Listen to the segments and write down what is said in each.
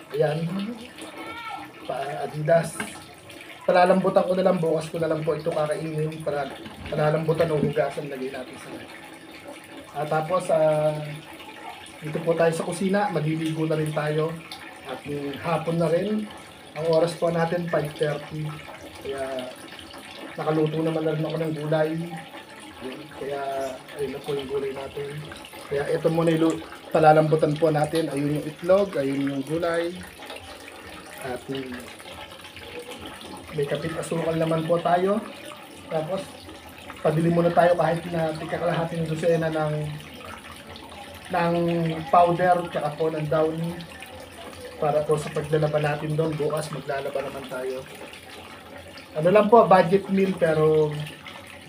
Ayan, Adidas. Palalambutan ko na lang, bukas ko na lang po ito kakainin. Palalambutan o hugasan, lagay natin sa tapos dito po tayo sa kusina, magliligo na rin tayo. At hapon na rin, ang oras po natin 5:30. Kaya nakaluto naman na rin ako ng gulay. Kaya ayun na po yung gulay natin. Kaya ito muna yung palalambutan po natin. Ayun yung itlog, ayun yung gulay. At may kapit asukal naman po tayo. Tapos pabili muna tayo kahit na tigkakalahating dosena ng powder tsaka po ng downy para po sa paglalaban natin doon. Bukas maglalaban naman tayo. Ano lang po, budget meal pero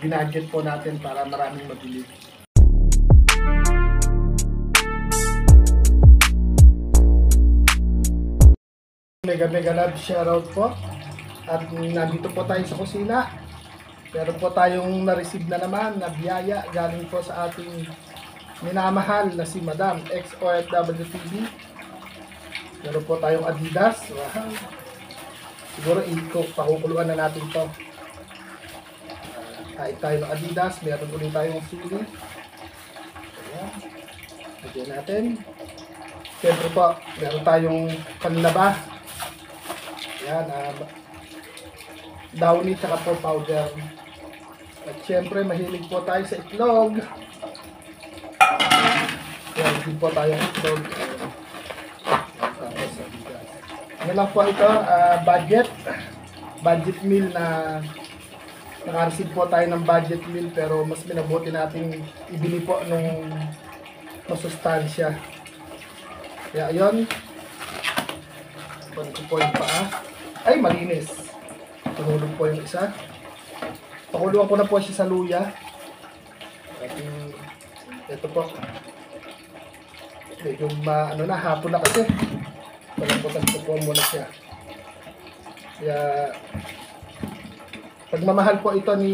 binudget po natin para maraming mabili. Mega love shoutout po. At nandito po tayo sa kusina. Meron po tayong na-receive na naman na biyaya galing po sa ating minamahal na si Madam XOFW TV. Meron po tayong Adidas. Wow. Siguro pakukuluan na natin to. Kahit tayo ng Adidas, meron ulit tayong sili. Ayan. Lagyan natin. Siyempre po, meron tayong panlaba. Ayan, downy tsaka po powder. At siyempre, mahilig po tayo sa itlog. Ayan, hindi po tayo itlog. Ano lang po ito, budget meal na naka-receive po tayo ng budget meal pero mas minabuti natin ibili po nung masustansya. Kaya ayun, kunin ko po yung paa. Ay, malinis. Tunulog po yung isa. Pakuluan ko na po siya sa luya. At ito po. Medyo hapon na kasi. Palambutan ko po muna siya. Kaya pagmamahal po ito ni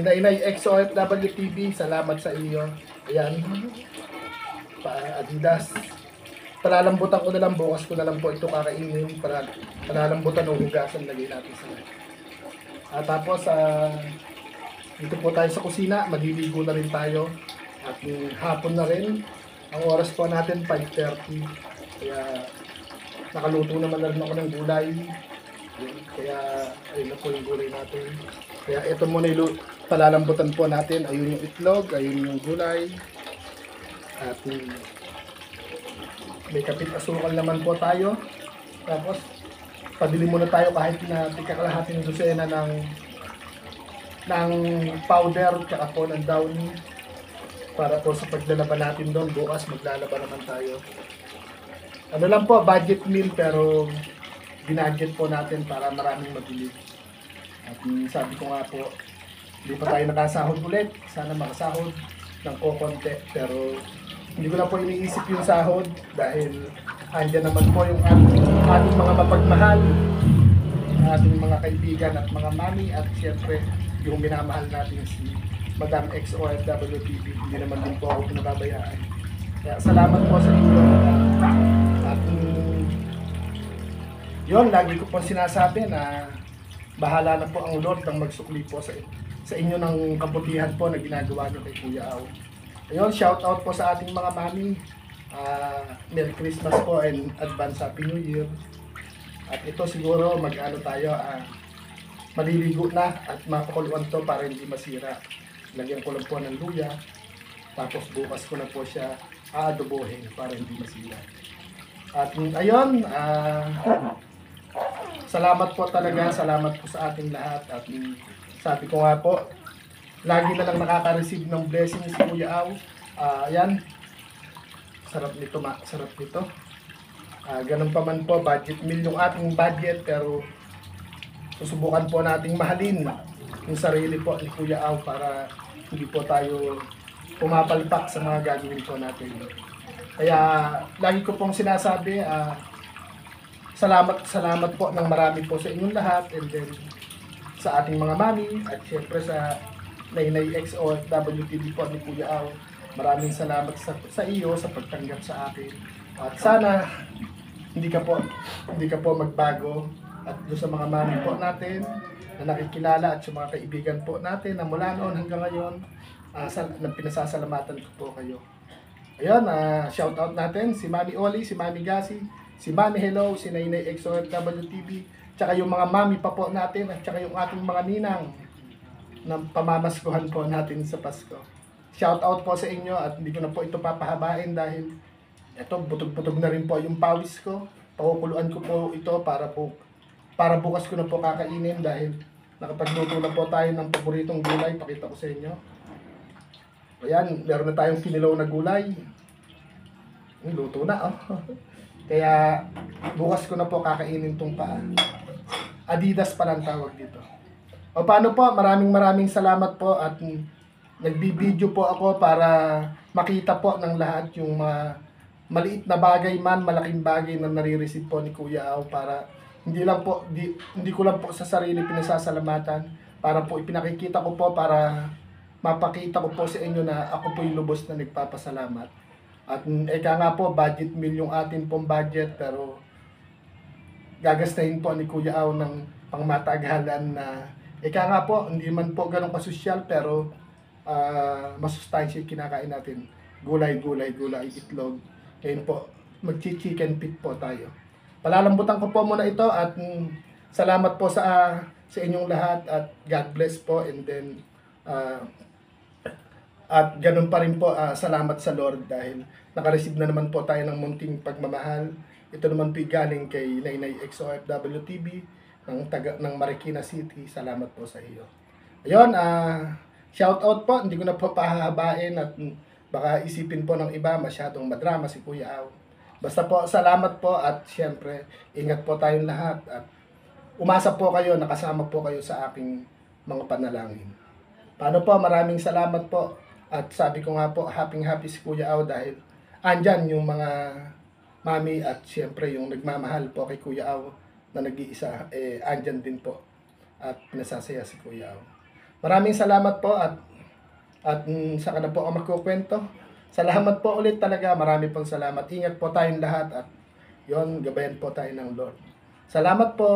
Nainay XOFW TV. Salamat sa iyo. Ayan. Adidas. Palalambutan ko na lang, bukas ko na lang po ito kakainin. Palalambutan o hugasan, lagay natin sa tapos dito po tayo sa kusina, magliligo na rin tayo. At hapon na rin, ang oras po natin 5:30. Kaya nakaluto naman na rin ako ng gulay. Kaya ayun na po yung gulay natin. Kaya ito muna yung palalambutan po natin. Ayun yung itlog, ayun yung gulay. At may kapit asukal naman po tayo. Tapos pabili muna tayo kahit na tigkakalahating dosena ng powder tsaka po ng downy para po sa paglalaban natin doon. Bukas maglalaban naman tayo. Ano lang po, budget meal pero binudget po natin para maraming mabili. At sabi ko nga po, hindi pa tayo nakasahod ulit. Sana makasahod ng kokonti pero hindi ko na po iniisip yung sahod dahil andyan naman po yung ating mga mapagmahal, ating mga kaibigan at mga mami at siyempre yung minamahal natin si Madam XOFW TV. Hindi naman din po ako pinababayaan. Kaya salamat po sa inyo. At yun, lagi ko po sinasabi na bahala na po ang Lord ang magsukli po sa inyo ng kabutihan po na ginagawa niyo kay Kuya Au. Ayun, shout out po sa ating mga mami. Merry Christmas po and advance Happy New Year. At ito siguro tayo, maliligo na at mapakuluan to para hindi masira. Lagyan ko lang po ng luya. Tapos bukas ko na po siya aadobohin para hindi masira. At ayun, salamat po talaga, salamat po sa ating lahat. At sabi ko nga po, lagi na lang nakaka-receive ng blessing si Kuya Au. Ayan. Sarap nito, sarap nito. Ganun pa man po, budget meal yung ating budget pero susubukan po nating mahalin yung sarili po ni Kuya Au para hindi po tayo pumapalpak sa mga gagawin po natin. Kaya lagi ko pong sinasabi, salamat po ng marami po sa inyong lahat and then sa ating mga mami at syempre sa Nainay XOFW TV po ni Kuya Au. Maraming salamat sa iyo sa pagtanggap sa akin. At sana hindi ka po magbago, at doon sa mga mami po natin na nakikilala at sa mga kaibigan po natin na mula noon hanggang ngayon, pinasasalamatan ko po kayo. Ayun, shout out natin si Mami Oli, si Mami Gasi, si Mami Hello, si Nainay XOFW TV, tsaka yung mga mami pa po natin at tsaka yung ating mga ninang na pamamaskuhan po natin sa Pasko. Shout out po sa inyo at hindi ko na po ito papahabain dahil ito butog-butog na rin po yung pawis ko. Pakukuluan ko po ito para bukas ko na po kakainin dahil nakapagluto na po tayo ng paboritong gulay. Pakita ko sa inyo. Ayan, meron na tayong kinilaw na gulay. Luto na, oh. Kaya bukas ko na po kakainin tong paa. Adidas pa lang tawag dito. O paano po, maraming salamat po at nagbibideo po ako para makita po ng lahat yung mga maliit na bagay man, malaking bagay na nare-receive po ni Kuya Au, para hindi ko lang po sa sarili pinasasalamatan, para po ipinakikita ko po, para mapakita ko po sa inyo na ako po yung lubos na nagpapasalamat. At eka nga po, budget meal yung atin pong budget, pero gagastahin po ni Kuya Au ng pangmatagalan na eka nga po, hindi man po ganun kasosyal, pero masustansya kinakain natin. Gulay, itlog. Ngayon po, magchi-chicken feet po tayo. Palalambutan ko po muna ito at salamat po sa inyong lahat at God bless po, and then at ganun pa rin po, salamat sa Lord dahil nakareceive na naman po tayo ng munting pagmamahal. Ito naman po galing kay Nainay XOFW TV ng Marikina City. Salamat po sa iyo. Ayun, shout out po, hindi ko na po pahahabain at baka isipin po ng iba masyadong madrama si Kuya Au. Basta po, salamat po at siyempre, ingat po tayong lahat at umasa po kayo, nakasama po kayo sa aking mga panalangin. Paano po, maraming salamat po at sabi ko nga po, happy si Kuya Au dahil andyan yung mga mami at siyempre yung nagmamahal po kay Kuya Au na nag-iisa, andyan din po at pinasasaya si Kuya Au. Maraming salamat po at saka na po ako magkukwento. Salamat po ulit talaga. Marami pong salamat. Ingat po tayong lahat at yon, gabayan po tayo ng Lord. Salamat po.